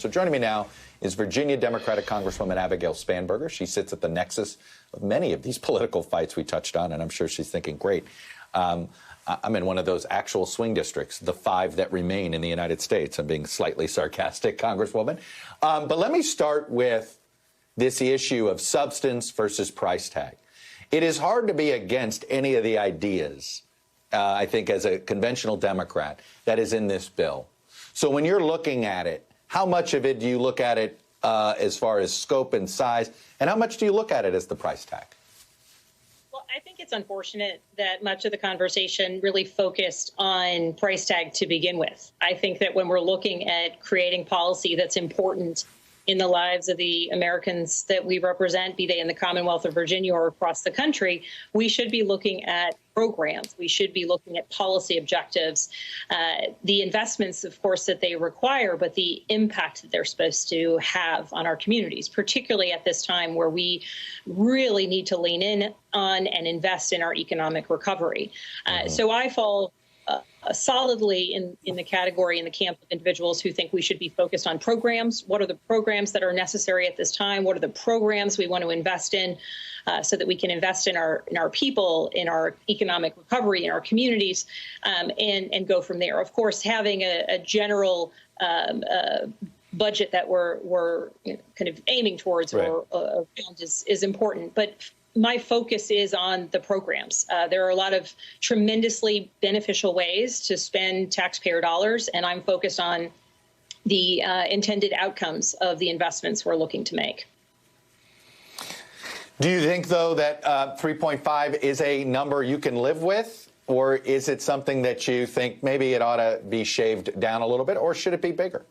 So joining me now is Virginia Democratic Congresswoman Abigail Spanberger. She sits at the nexus of many of these political fights we touched on, and I'm sure she's thinking, great, I'm in one of those actual swing districts, the 5 that remain in the United States. I'm being slightly sarcastic, Congresswoman. But let me start with this issue of substance versus price tag. It is hard to be against any of the ideas, I think, as a conventional Democrat that is in this bill. So when you're looking at it, how much of it do you look at it as far as scope and size, and how much do you look at it as the price tag? Well, I think it's unfortunate that much of the conversation really focused on price tag to begin with. I think that when we're looking at creating policy that's important in the lives of the Americans that we represent, be they in the Commonwealth of Virginia or across the country, we should be looking at programs. We should be looking at policy objectives, the investments, of course, that they require, but the impact that they're supposed to have on our communities, particularly at this time where we really need to lean in on and invest in our economic recovery. So I fall solidly in the category, in the camp of individuals who think we should be focused on programs. What are the programs that are necessary at this time? What are the programs we want to invest in so that we can invest in our people, in our economic recovery, in our communities, and go from there. Of course, having a general budget that we're kind of aiming towards or around is important. But my focus is on the programs. There are a lot of tremendously beneficial ways to spend taxpayer dollars, and I'm focused on the intended outcomes of the investments we're looking to make. Do you think, though, that 3.5 is a number you can live with, or is it something that you think maybe it ought to be shaved down a little bit, or should it be bigger?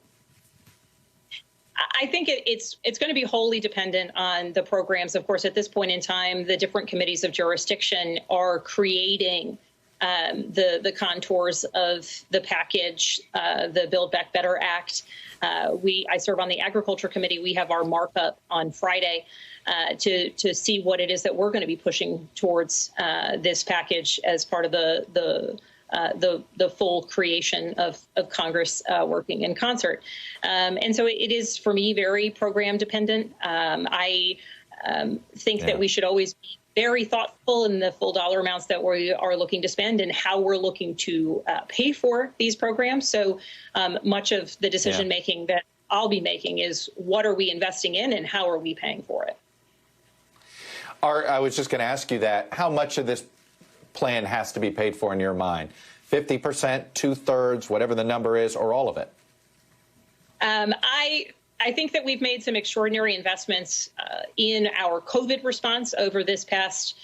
I think it's going to be wholly dependent on the programs. Of course, at this point in time, the different committees of jurisdiction are creating the contours of the package, the Build Back Better Act. I serve on the Agriculture Committee. We have our markup on Friday to see what it is that we're going to be pushing towards this package as part of the full creation of Congress working in concert. And so it is, for me, very program dependent. I think that we should always be very thoughtful in the full dollar amounts that we are looking to spend and how we're looking to pay for these programs. So much of the decision making that I'll be making is what are we investing in and how are we paying for it? I was just going to ask you that. How much of this plan has to be paid for in your mind? 50%, 2/3, whatever the number is, or all of it? I think that we've made some extraordinary investments in our COVID response over this past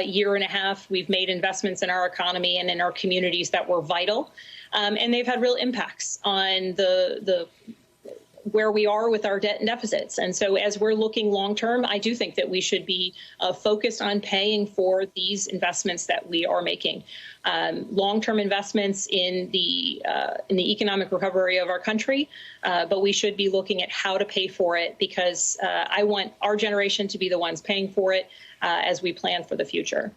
year and a half. We've made investments in our economy and in our communities that were vital, and they've had real impacts on the where we are with our debt and deficits. And so as we're looking long term, I do think that we should be focused on paying for these investments that we are making. Long term investments in the economic recovery of our country, but we should be looking at how to pay for it because I want our generation to be the ones paying for it as we plan for the future.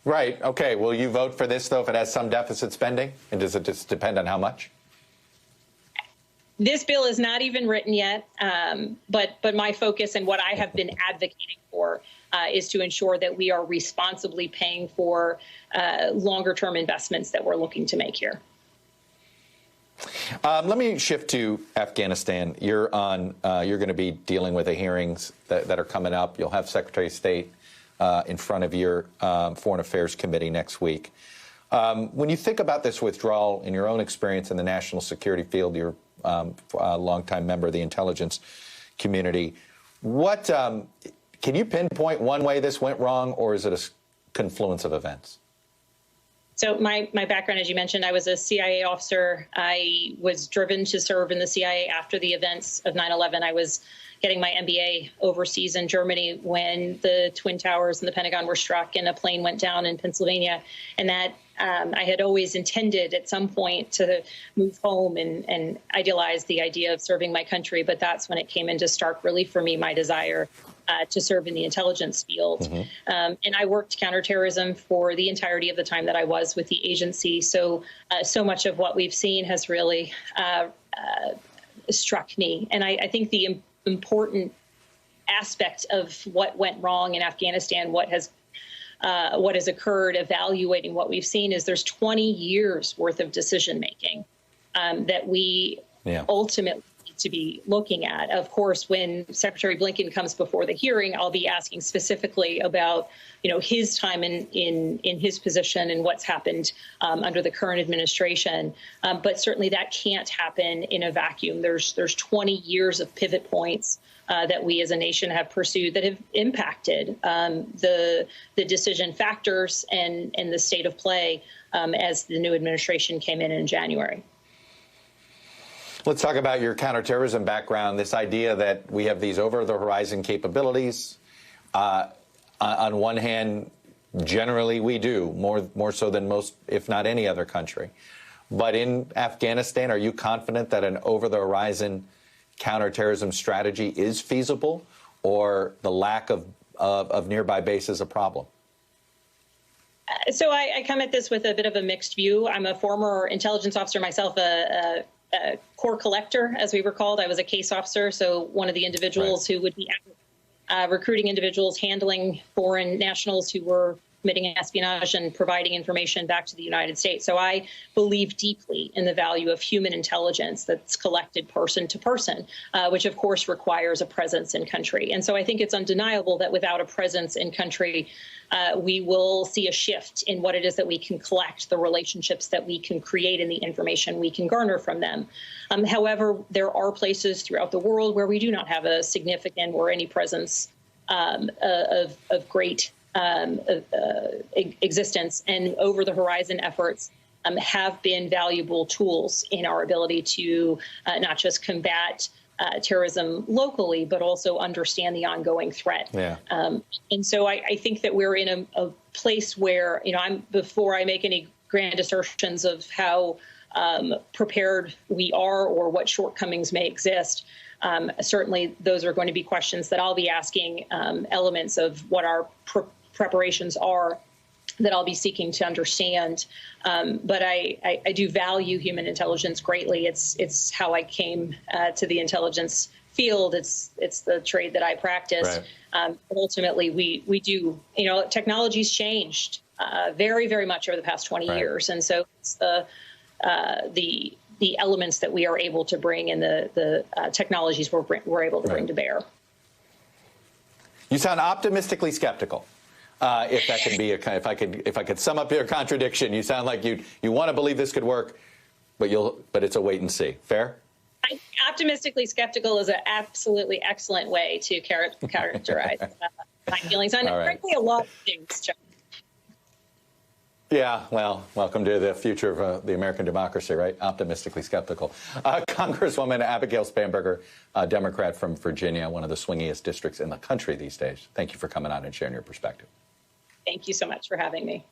Right. OK. Will you vote for this, though, if it has some deficit spending? And does it just depend on how much? This bill is not even written yet, but my focus and what I have been advocating for is to ensure that we are responsibly paying for longer-term investments that we're looking to make here. Let me shift to Afghanistan. You're going to be dealing with the hearings that are coming up. You'll have Secretary of State in front of your Foreign Affairs Committee next week. When you think about this withdrawal in your own experience in the national security field, you're a longtime member of the intelligence community. What can you pinpoint one way this went wrong, or is it a confluence of events? So my background, as you mentioned, I was a CIA officer. I was driven to serve in the CIA after the events of 9/11. I was getting my MBA overseas in Germany when the Twin Towers and the Pentagon were struck and a plane went down in Pennsylvania. And that I had always intended at some point to move home and idealize the idea of serving my country. But that's when it came into stark relief for me, my desire to serve in the intelligence field. Mm-hmm. And I worked counterterrorism for the entirety of the time that I was with the agency. So much of what we've seen has really struck me. And I think the important aspect of what went wrong in Afghanistan, what has occurred, evaluating what we've seen, is there's 20 years worth of decision making that we ultimately need to be looking at. Of course, when Secretary Blinken comes before the hearing, I'll be asking specifically about, his time in his position and what's happened under the current administration. But certainly that can't happen in a vacuum. There's 20 years of pivot points that we as a nation have pursued that have impacted the decision factors and the state of play as the new administration came in January. Let's talk about your counterterrorism background, this idea that we have these over-the-horizon capabilities. On one hand, generally we do, more so than most, if not any other country. But in Afghanistan, are you confident that an over-the-horizon counterterrorism strategy is feasible, or the lack of nearby base is a problem? So I come at this with a bit of a mixed view. I'm a former intelligence officer myself, a core collector, as we were called. I was a case officer, so one of the individuals who would be recruiting individuals, handling foreign nationals who were committing espionage and providing information back to the United States. So I believe deeply in the value of human intelligence that's collected person to person, which of course requires a presence in country. And so I think it's undeniable that without a presence in country, we will see a shift in what it is that we can collect, the relationships that we can create, and the information we can garner from them. However, there are places throughout the world where we do not have a significant or any presence of great existence, and over-the-horizon efforts have been valuable tools in our ability to not just combat terrorism locally, but also understand the ongoing threat. And so I think that we're in a place where, before I make any grand assertions of how prepared we are or what shortcomings may exist, certainly those are going to be questions that I'll be asking, elements of what our preparations are that I'll be seeking to understand. But I do value human intelligence greatly. It's how I came to the intelligence field. It's the trade that I practice. Ultimately, we do, technology's changed very, very much over the past 20 years. And so it's the elements that we are able to bring and the technologies we're able to bring to bear. You sound optimistically skeptical. If that could be if I could sum up your contradiction, you sound like you want to believe this could work, but it's a wait and see. Fair? Optimistically skeptical is an absolutely excellent way to characterize my feelings on, frankly, a lot of things, John. Yeah, well, welcome to the future of the American democracy, right? Optimistically skeptical. Congresswoman Abigail Spanberger, Democrat from Virginia, one of the swingiest districts in the country these days. Thank you for coming on and sharing your perspective. Thank you so much for having me.